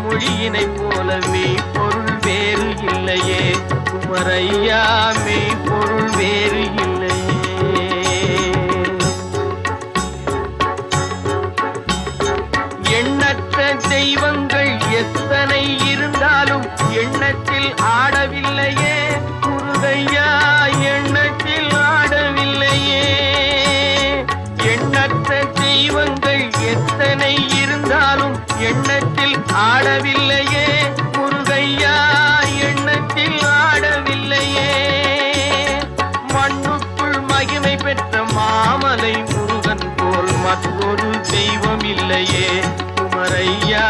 மொழியினை போல மெய்ப்பொருள் வேறு இல்லையே. குமரையா மெய்ப்பொருள் வேறு இல்லையே. எண்ணற்ற தெய்வங்கள் எத்தனை இருந்தாலும் எண்ணத்தில் ஆடவில்லையே முருகையா, எண்ணத்தில் ஆடவில்லையே. எண்ணற்ற தெய்வங்கள் எத்தனை இருந்தாலும் எண்ணத்தில் ஆடவில்லையே முருகையா, எண்ணத்தில் ஆடவில்லையே. மண்ணுக்குள் மகிமை பெற்ற மாமலை முருகன் போல் மற்றொரு தெய்வம் இல்லையே. குமரையா